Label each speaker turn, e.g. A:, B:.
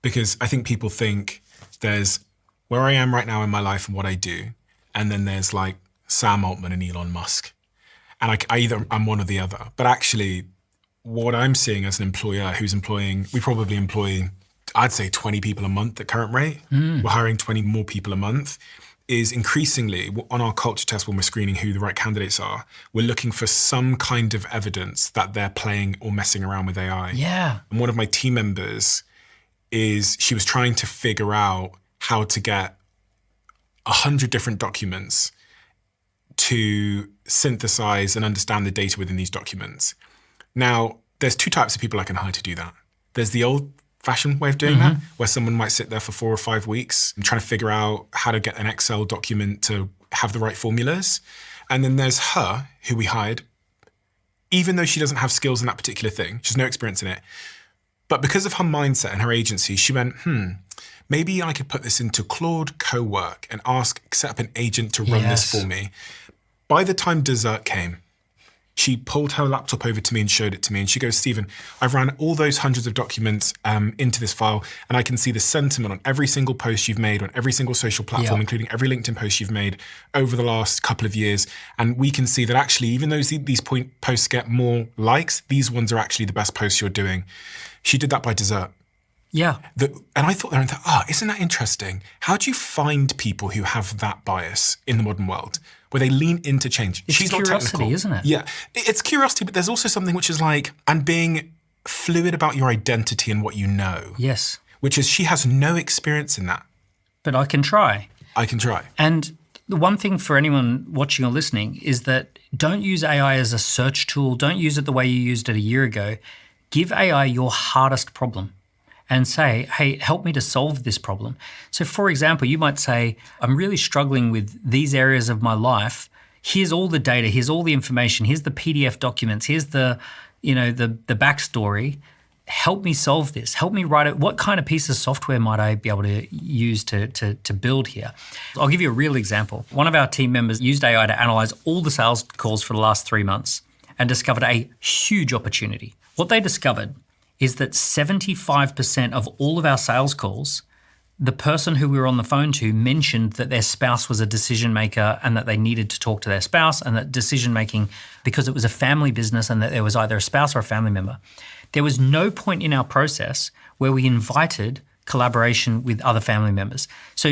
A: Because I think people think there's where I am right now in my life and what I do, and then there's like Sam Altman and Elon Musk. And I'm one or the other. But actually, what I'm seeing as an employer who's we probably employ, I'd say 20 people a month at current rate. We're hiring 20 more people a month, is increasingly on our culture test when we're screening who the right candidates are, we're looking for some kind of evidence that they're playing or messing around with AI.
B: Yeah.
A: And one of my team members she was trying to figure out how to get 100 different documents to synthesize and understand the data within these documents. Now, there's two types of people I can hire to do that. There's the old-fashioned way of doing that, where someone might sit there for 4 or 5 weeks and trying to figure out how to get an Excel document to have the right formulas. And then there's her, who we hired, even though she doesn't have skills in that particular thing, she has no experience in it. But because of her mindset and her agency, she went, maybe I could put this into Claude Cowork and set up an agent to run this for me. By the time dessert came, she pulled her laptop over to me and showed it to me. And she goes, Stephen, I've ran all those hundreds of documents into this file, and I can see the sentiment on every single post you've made on every single social platform, including every LinkedIn post you've made over the last couple of years. And we can see that actually, even though these posts get more likes, these ones are actually the best posts you're doing. She did that by dessert.
B: Yeah.
A: And I thought there, isn't that interesting? How do you find people who have that bias in the modern world, where they lean into change?
B: It's
A: She's
B: curiosity,
A: not technical,
B: isn't it?
A: Yeah, it's curiosity, but there's also something which is like, and being fluid about your identity and what you know.
B: Yes.
A: Which is, she has no experience in that.
B: But I can try.
A: I can try.
B: And the one thing for anyone watching or listening is that don't use AI as a search tool. Don't use it the way you used it a year ago. Give AI your hardest problem and say, hey, help me to solve this problem. So for example, you might say, I'm really struggling with these areas of my life. Here's all the data, here's all the information, here's the PDF documents, here's the backstory. Help me solve this. Help me write it. What kind of piece of software might I be able to use to build here? I'll give you a real example. One of our team members used AI to analyze all the sales calls for the last 3 months and discovered a huge opportunity. What they discovered is that 75% of all of our sales calls, the person who we were on the phone to mentioned that their spouse was a decision maker and that they needed to talk to their spouse, and that decision making, because it was a family business and that there was either a spouse or a family member. There was no point in our process where we invited collaboration with other family members. So